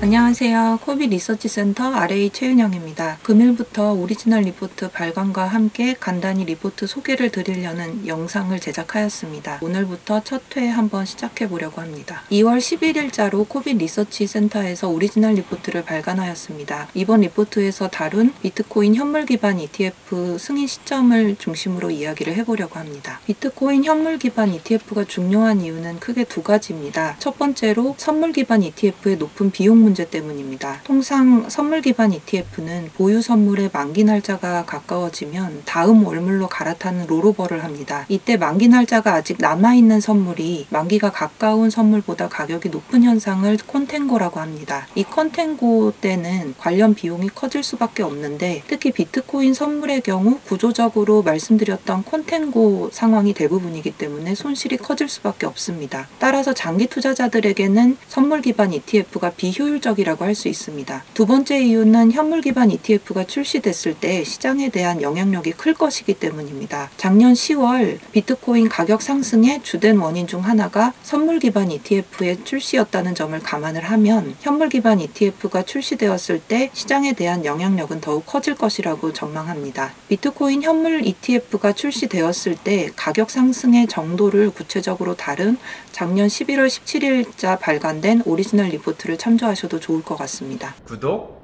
안녕하세요. 코비 리서치 센터 RA 최은영입니다. 금일부터 오리지널 리포트 발간과 함께 간단히 리포트 소개를 드리려는 영상을 제작하였습니다. 오늘부터 첫 회 한번 시작해 보려고 합니다. 2월 11일자로 코비 리서치 센터에서 오리지널 리포트를 발간하였습니다. 이번 리포트에서 다룬 비트코인 현물 기반 ETF 승인 시점을 중심으로 이야기를 해보려고 합니다. 비트코인 현물 기반 ETF가 중요한 이유는 크게 두 가지입니다. 첫 번째로 선물 기반 ETF의 높은 비용 문제 때문입니다. 통상 선물 기반 ETF는 보유 선물의 만기 날짜가 가까워지면 다음 월물로 갈아타는 롤오버를 합니다. 이때 만기 날짜가 아직 남아있는 선물이 만기가 가까운 선물보다 가격이 높은 현상을 콘탱고라고 합니다. 이 콘탱고 때는 관련 비용이 커질 수밖에 없는데, 특히 비트코인 선물의 경우 구조적으로 말씀드렸던 콘탱고 상황이 대부분이기 때문에 손실이 커질 수밖에 없습니다. 따라서 장기 투자자들에게는 선물 기반 ETF가 비효율적이라고 할 수 있습니다. 두 번째 이유는 현물 기반 ETF가 출시됐을 때 시장에 대한 영향력이 클 것이기 때문입니다. 작년 10월 비트코인 가격 상승의 주된 원인 중 하나가 선물 기반 ETF의 출시였다는 점을 감안을 하면 현물 기반 ETF가 출시되었을 때 시장에 대한 영향력은 더욱 커질 것이라고 전망합니다. 비트코인 현물 ETF가 출시되었을 때 가격 상승의 정도를 구체적으로 다룬 작년 11월 17일자 발간된 오리지널 리포트를 참조하셔도 좋을 것 같습니다. 구독,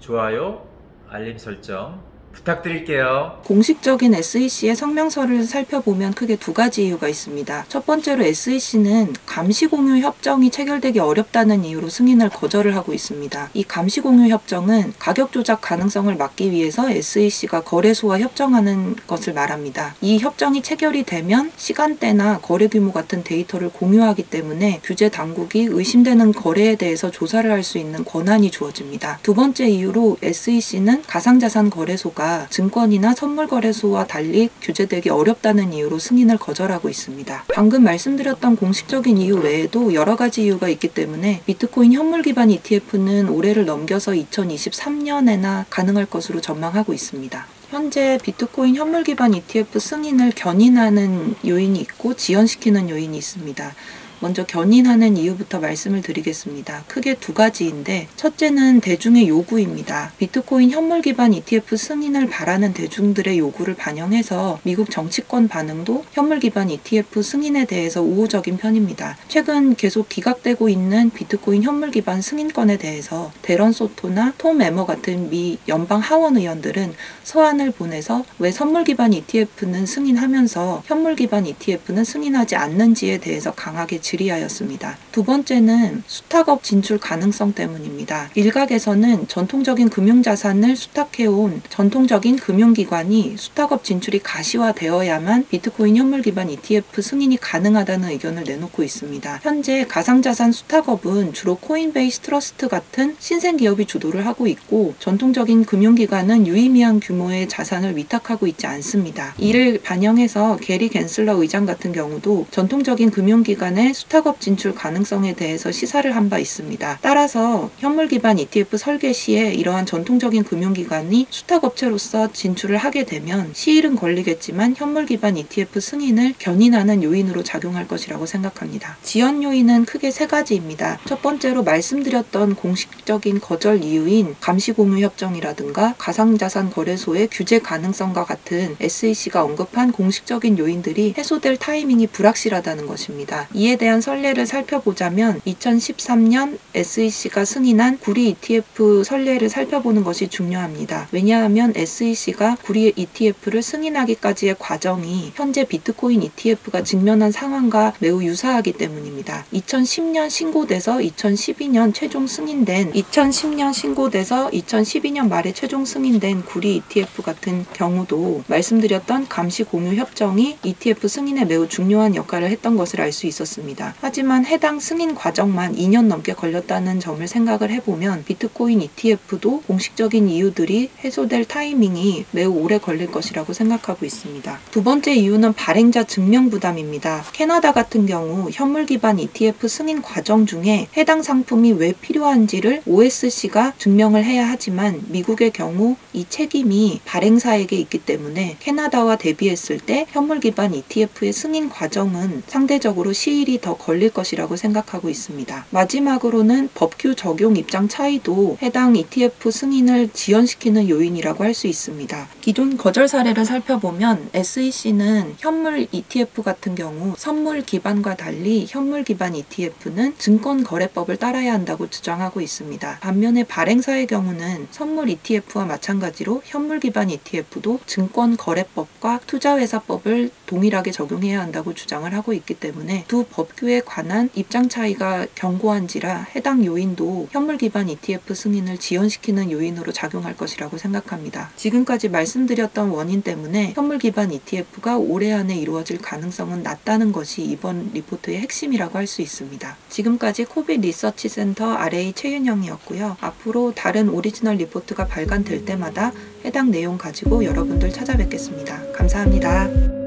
좋아요, 알림 설정 부탁드릴게요. 공식적인 SEC의 성명서를 살펴보면 크게 두 가지 이유가 있습니다. 첫 번째로 SEC는 감시 공유 협정이 체결되기 어렵다는 이유로 승인을 거절을 하고 있습니다. 이 감시 공유 협정은 가격 조작 가능성을 막기 위해서 SEC가 거래소와 협정하는 것을 말합니다. 이 협정이 체결이 되면 시간대나 거래 규모 같은 데이터를 공유하기 때문에 규제 당국이 의심되는 거래에 대해서 조사를 할 수 있는 권한이 주어집니다. 두 번째 이유로 SEC는 가상자산 거래소가 증권이나 선물거래소와 달리 규제되기 어렵다는 이유로 승인을 거절하고 있습니다. 방금 말씀드렸던 공식적인 이유 외에도 여러 가지 이유가 있기 때문에 비트코인 현물 기반 ETF는 올해를 넘겨서 2023년에나 가능할 것으로 전망하고 있습니다. 현재 비트코인 현물 기반 ETF 승인을 견인하는 요인이 있고 지연시키는 요인이 있습니다. 먼저 견인하는 이유부터 말씀을 드리겠습니다. 크게 두 가지인데, 첫째는 대중의 요구입니다. 비트코인 현물 기반 ETF 승인을 바라는 대중들의 요구를 반영해서 미국 정치권 반응도 현물 기반 ETF 승인에 대해서 우호적인 편입니다. 최근 계속 기각되고 있는 비트코인 현물 기반 승인권에 대해서 데런 소토나 톰 에머 같은 미 연방 하원 의원들은 서한을 보내서 왜 선물 기반 ETF는 승인하면서 현물 기반 ETF는 승인하지 않는지에 대해서 강하게 질의하였습니다. 두 번째는 수탁업 진출 가능성 때문입니다. 일각에서는 전통적인 금융자산을 수탁해온 전통적인 금융기관이 수탁업 진출이 가시화되어야만 비트코인 현물 기반 ETF 승인이 가능하다는 의견을 내놓고 있습니다. 현재 가상자산 수탁업은 주로 코인베이스 트러스트 같은 신생기업이 주도를 하고 있고, 전통적인 금융기관은 유의미한 규모의 자산을 위탁하고 있지 않습니다. 이를 반영해서 게리 갠슬러 의장 같은 경우도 전통적인 금융기관의 수탁업 진출 가능성에 대해서 시사를 한 바 있습니다. 따라서 현물 기반 ETF 설계 시에 이러한 전통적인 금융기관이 수탁업체로서 진출을 하게 되면 시일은 걸리겠지만 현물 기반 ETF 승인을 견인하는 요인으로 작용할 것이라고 생각합니다. 지연 요인은 크게 세 가지입니다. 첫 번째로 말씀드렸던 공식적인 거절 이유인 감시공유 협정이라든가 가상자산 거래소의 규제 가능성과 같은 SEC가 언급한 공식적인 요인들이 해소될 타이밍이 불확실하다는 것입니다. 이에 대한 선례를 살펴보자면 2013년 SEC가 승인한 구리 ETF 선례를 살펴보는 것이 중요합니다. 왜냐하면 SEC가 구리 ETF를 승인하기까지의 과정이 현재 비트코인 ETF가 직면한 상황과 매우 유사하기 때문입니다. 2010년 신고돼서 2012년 최종 승인된 2012년 말에 최종 승인된 구리 ETF 같은 경우도 말씀드렸던 감시 공유 협정이 ETF 승인에 매우 중요한 역할을 했던 것을 알 수 있었습니다. 하지만 해당 승인 과정만 2년 넘게 걸렸다는 점을 생각을 해보면 비트코인 ETF도 공식적인 이유들이 해소될 타이밍이 매우 오래 걸릴 것이라고 생각하고 있습니다. 두 번째 이유는 발행자 증명 부담입니다. 캐나다 같은 경우 현물 기반 ETF 승인 과정 중에 해당 상품이 왜 필요한지를 OSC가 증명을 해야 하지만 미국의 경우 이 책임이 발행사에게 있기 때문에 캐나다와 대비했을 때 현물 기반 ETF의 승인 과정은 상대적으로 시일이 더 걸릴 것이라고 생각하고 있습니다. 마지막으로는 법규 적용 입장 차이도 해당 ETF 승인을 지연시키는 요인이라고 할 수 있습니다. 기존 거절 사례를 살펴보면 SEC는 현물 ETF 같은 경우 선물 기반과 달리 현물 기반 ETF는 증권거래법을 따라야 한다고 주장하고 있습니다. 반면에 발행사의 경우는 선물 ETF와 마찬가지로 현물 기반 ETF도 증권거래법과 투자회사법을 동일하게 적용해야 한다고 주장을 하고 있기 때문에 두 법규에 관한 입장 차이가 견고한지라 해당 요인도 현물 기반 ETF 승인을 지연시키는 요인으로 작용할 것이라고 생각합니다. 지금까지 말씀드렸던 원인 때문에 현물 기반 ETF가 올해 안에 이루어질 가능성은 낮다는 것이 이번 리포트의 핵심이라고 할 수 있습니다. 지금까지 코빗 리서치 센터 RA 최윤영이었고요. 앞으로 다른 오리지널 리포트가 발간될 때마다 해당 내용 가지고 여러분들 찾아뵙겠습니다. 감사합니다.